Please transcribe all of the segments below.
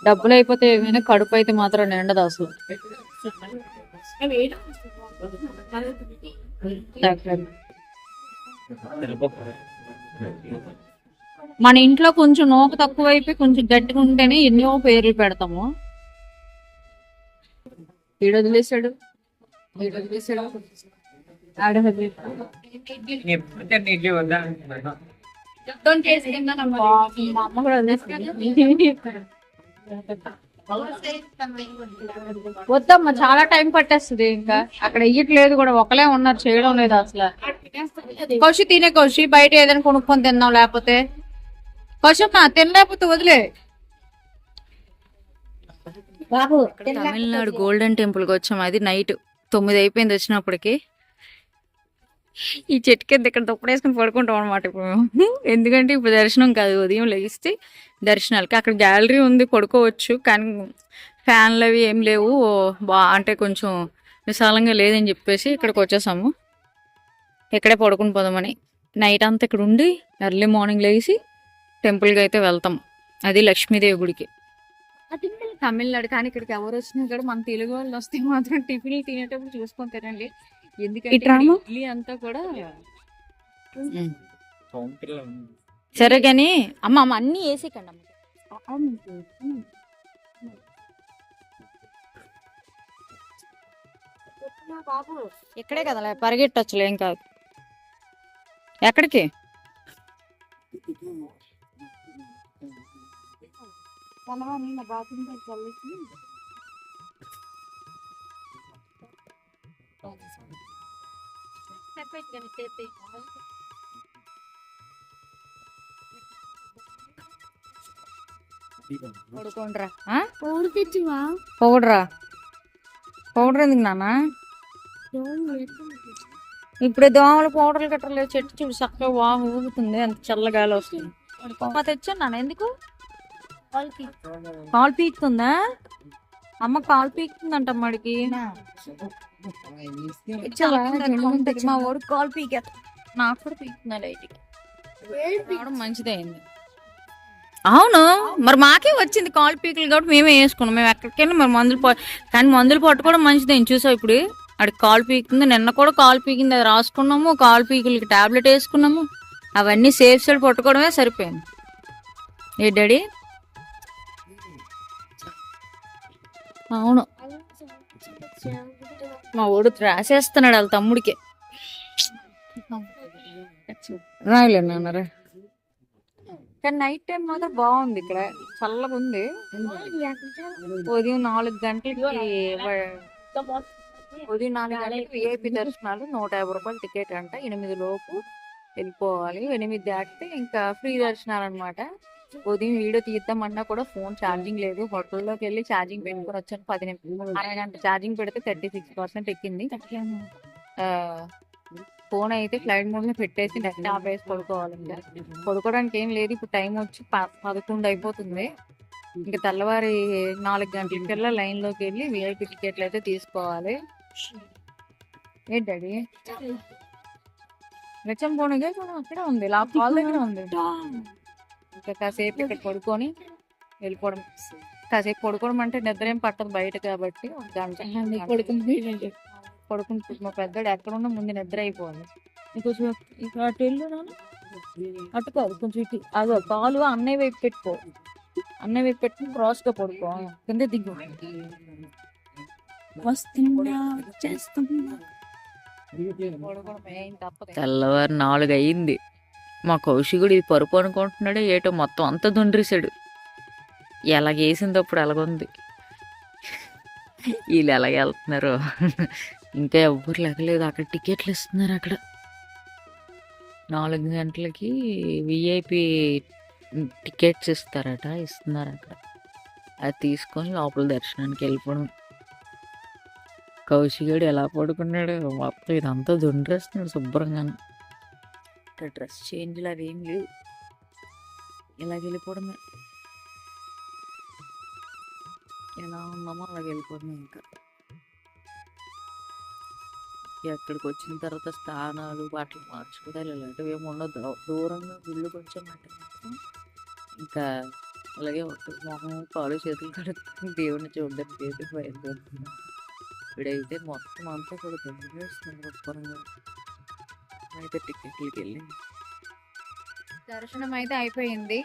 డబ్బులు అయిపోతే ఏమైనా, కడుపు అయితే మాత్రం నిండదు అసలు. మన ఇంట్లో కొంచెం నూక తక్కువ అయిపోయి కొంచెం గట్టిగా ఉంటేనే ఎన్నో పేర్లు పెడతాము. వీడు వదిలేసాడు, వీడు వదిలేసాడు. మా అమ్మ కూడా వదిలేసాడు. వద్దమ్మా, చాలా టైం పట్టేస్తుంది. ఇంకా అక్కడ ఇయ్యట్లేదు కూడా, ఒకలే ఉన్నారు, చేయడం లేదు అసలు. కౌశి తినే, కౌశి బయట ఏదైనా కొనుక్కొని తిన్నాం. లేకపోతే కౌశం తినలేకపోతే వదిలే. తమిళనాడు గోల్డెన్ టెంపుల్ కి వచ్చాం. అది నైట్ 9 అయిపోయింది వచ్చినప్పటికి. ఈ చెట్టు కింద ఇక్కడ దుప్పడేసుకుని పడుకుంటాం అనమాట ఇప్పుడు మేము. ఎందుకంటే ఇప్పుడు దర్శనం కాదు, ఉదయం లెగిస్తే దర్శనాలకి. అక్కడ గ్యాలరీ ఉంది, పడుకోవచ్చు, కానీ ఫ్యాన్లు అవి ఏం లేవు. అంటే కొంచెం విశాలంగా లేదని చెప్పేసి ఇక్కడికి వచ్చేసాము. ఇక్కడే పడుకుని పోదామని. నైట్ అంతా ఇక్కడ ఉండి ఎర్లీ మార్నింగ్ లేచి టెంపుల్కి అయితే వెళ్తాం. అది లక్ష్మీదేవి గుడికి. తమిళనాడు. కానీ ఇక్కడికి ఎవరు వచ్చినా కూడా మన తెలుగు వాళ్ళు వస్తే మాత్రం టిఫిన్లు తినేటప్పుడు చూసుకొని తినండి. ఎందుకంటే ఇడ్లీ అంతా కూడా. సరే కానీ అమ్మ అన్ని వేసేకండి అమ్మ. ఇక్కడే కదా పరిగెట్టొచ్చులే, ఏం కాదు. ఎక్కడికి? పడుకోండ్రా. పౌడరా? పౌడర్ ఎందుకు నాన్న? ఇప్పుడు దోమల పౌడర్లు కట్టలేదు. చెట్టు చూడు చక్కగా వాము ఊగుతుంది, అంత చల్లగాలి వస్తుంది. తెచ్చాను నాన్న. ఎందుకు? కాలు పీకుతుందా అమ్మ? కాలు పీకుతుందంట అమ్మడికి. మా ఊరికి కాలు పీకే, నాకు కూడా పీకుతున్నా లైట్కి. మంచిదే అయింది. అవును, మరి మాకే వచ్చింది కాలు పీకులు కాబట్టి మేమే వేసుకున్నాం. మేము ఎక్కడికైనా మరి మందులు కానీ మందులు పట్టుకోవడం మంచిదే. చూసావు ఇప్పుడు అడికి కాలు పీకుతుంది. నిన్న కూడా కాలు పీకింది, అది రాసుకున్నాము. కాలు పీకులకి టాబ్లెట్ వేసుకున్నాము. అవన్నీ సేఫ్ సైడ్ పట్టుకోవడమే సరిపోయింది. ఏ డాడీ? అవును, మా ఊడు రాసేస్తున్నాడు వాళ్ళ తమ్ముడికి. రాయలే నాన్నరా. కానీ నైట్ టైం మాత్రం బాగుంది. ఇక్కడ చల్లగా ఉంది. ఉదయం 4 గంటలకి విఐపి దర్శనాలు 150 రూపాయలు టికెట్ అంట. 8 లోపు వెళ్ళిపోవాలి. 8 దాటితే ఇంకా ఫ్రీ దర్శనాలు అనమాట. ఉదయం వీడియో తీద్దామన్నా కూడా ఫోన్ ఛార్జింగ్ లేదు. హోటల్లోకి వెళ్ళి ఛార్జింగ్ పెట్టుకుని వచ్చాను. 10 నిమిషాలు, అరగంట ఛార్జింగ్ పెడితే 36% ఎక్కింది. ఫోన్ అయితే ఫ్లైట్ మోడ్ లో పెట్టేసి నెట్ ఆపేసి పడుకోవాలి. పడుకోవడానికి ఏం లేదు. ఇప్పుడు టైం వచ్చి 11 అయిపోతుంది. ఇంకా తెల్లవారి 4 గంటలకల్లా లైన్ లోకి వెళ్ళి విఐపి టికెట్లు అయితే తీసుకోవాలి. ఏంటది? లక్ష్యం పోనీగా అక్కడే ఉంది, కాల్ దగ్గర ఉంది. ఇంకా కాసేపు ఇక్కడ పడుకొని వెళ్ళిపోవడం. కాసేపు పడుకోవడం అంటే నిద్ర ఏం పట్టదు బయట కాబట్టి. ఒక గంట పడుకుంటుంది. మా పెద్దడు ఎక్కడున్నా ముందు నిద్ర అయిపోవాలి. కొంచెం ఇక్కడ అటు వెళ్ళు నాన్న. అటు కాదు, కొంచెం ఇటు. అదో కాలు అన్నయ్య వైపు పెట్టుకో. అన్నయ్య వైపు పెట్టుకుని క్రాస్ గా పడుకో. కింద దిగు. తెల్లవారు 4 అయింది. మా కౌశికుడు ఇది పరుపు అనుకుంటున్నాడు ఏటో, మొత్తం అంతా దుండ్రిసాడు. ఎలాగేసింది అప్పుడు ఎలాగుంది. వీళ్ళు ఎలాగ వెళ్తున్నారు. ఇంకా ఎవ్వరు లేకలేదు. అక్కడ టికెట్లు ఇస్తున్నారు. అక్కడ 4 గంటలకి విఐపి టికెట్స్ ఇస్తున్నారు అక్కడ. అది తీసుకొని లోపల దర్శనానికి వెళ్ళిపోవడం. కౌశికుడు ఎలా పడుకున్నాడు. మొత్తం ఇదంతా దుండ్రేస్తున్నాడు శుభ్రంగాను. డ్రెస్ చేంజ్లు అవి ఏం లేవు. ఇలాగ వెళ్ళిపోవడమే. ఎలా ఉన్నామో అలాగ వెళ్ళిపోవడమే. ఇంకా ఎక్కడికి వచ్చిన తర్వాత స్థానాలు, బట్టలు మార్చుకోవడాలు ఇలాంటివి ఏమి ఉండదు. దూరంగా గుళ్ళు కొంచెం అంటే ఇంకా అలాగే ఉంటుంది మొహం కాలు చేతులు కడుక్కొని దేవుడిని చూడడానికి అయితే బయలుదేరుతున్నాం. ఇప్పుడైతే మొత్తం అంతా కూడా దొంగేస్తుంది గొప్పరంగా అయితే టికెట్లకి వెళ్ళి దర్శనం అయితే అయిపోయింది.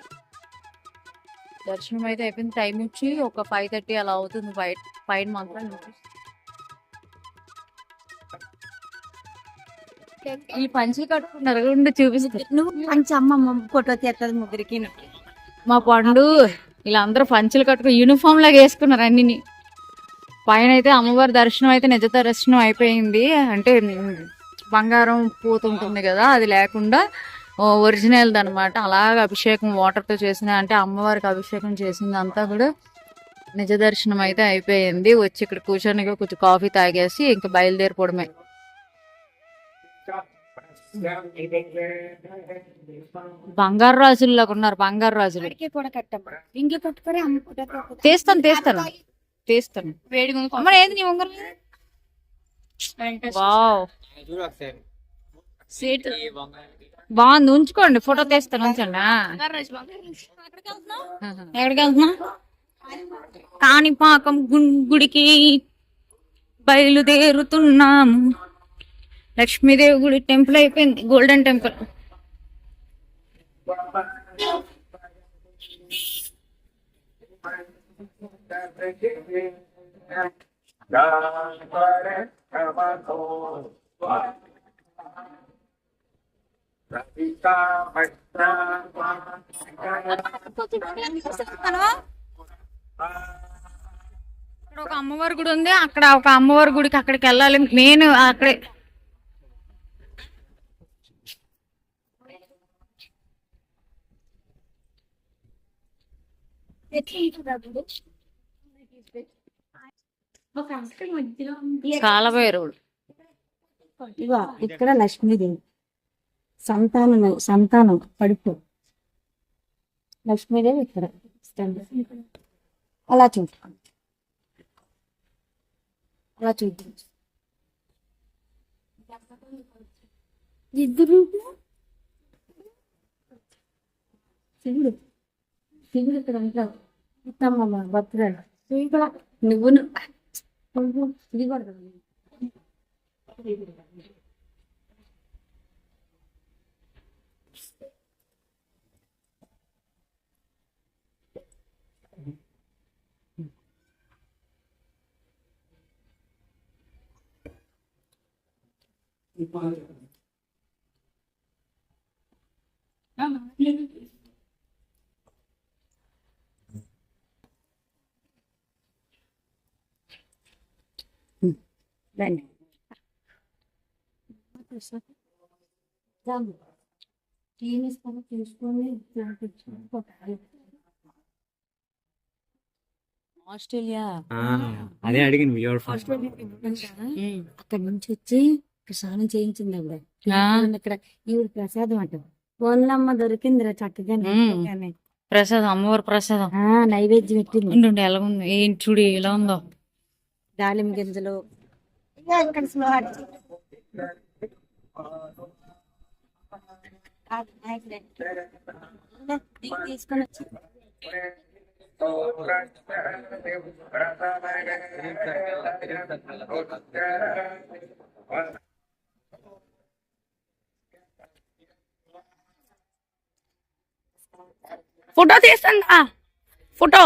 టైం వచ్చి ఒక 5:30 అలా అవుతుంది. పైన మాత్రం ఈ పంచులు కట్టుకున్నారు రెండు చూపిస్తారు. నువ్వు మంచి అమ్మమ్మ ఫోటో తీస్తుంది ముగ్గురికి. మా పండు వీళ్ళందరూ పంచులు కట్టుకుని యూనిఫామ్ లాగా వేసుకున్నారు అన్ని. పైన అయితే అమ్మవారి దర్శనం అయితే నిజ దర్శనం అయిపోయింది. అంటే బంగారం పోతుంటుంది కదా, అది లేకుండా ఒరిజినల్ అనమాట. అలాగ అభిషేకం వాటర్తో చేసిన, అంటే అమ్మవారికి అభిషేకం చేసింది అంతా కూడా నిజ దర్శనం అయితే అయిపోయింది. వచ్చి ఇక్కడ కూర్చొని కొంచెం కాఫీ తాగేసి ఇంకా బయలుదేరిపోవడమే. బంగారు రాజుల్లాగా ఉన్నారు, బంగారు రాజులు. తీస్తాను అమ్మ. ఏది నీ ఉంగరం? వావ్, సీట్ బాగుంది, ఉంచుకోండి, ఫోటో తీస్తాను, ఉంచండి. ఎక్కడికి వెళ్తున్నా? కాణిపాకం గుడికి బయలుదేరుతున్నాము. లక్ష్మీదేవి గుడి టెంపుల్ అయిపోయింది, గోల్డెన్ టెంపుల్. ఇక్కడ ఒక అమ్మవారి గుడి ఉంది, అక్కడ ఒక అమ్మవారి గుడికి అక్కడికి వెళ్ళాలి. మెయిన్ అక్కడే కాలభైరవుడు. ఇక్కడ లక్ష్మీదేవి సంతానం కడుపు. లక్ష్మీదేవి ఇక్కడ అలా చూసుకోండి, అలా చూద్దాం. ఇద్దరు శివుడు శివుడు ఇక్కడ అంటావు. ఇస్తామమ్మ భద్రాలు నువ్వు ఇది కూడా ఆస్ట్రేలియా అదే అడిగింది. అక్కడ నుంచి వచ్చి స్నానం చేయించింది ఆవిడ. ఇక్కడ ఈవిడ ప్రసాదం అంట. పోన్లమ్మ దొరికిందిరా చక్కగా. ప్రసాదం, అమ్మవారి ప్రసాదం నైవేద్యం పెట్టింది. ఎలా ఉంది ఏంటి చూడు, ఎలా ఉందో. దాలిమ గింజలు తీసుకొని వచ్చి ఫోటో తీస్తాను. ఫోటో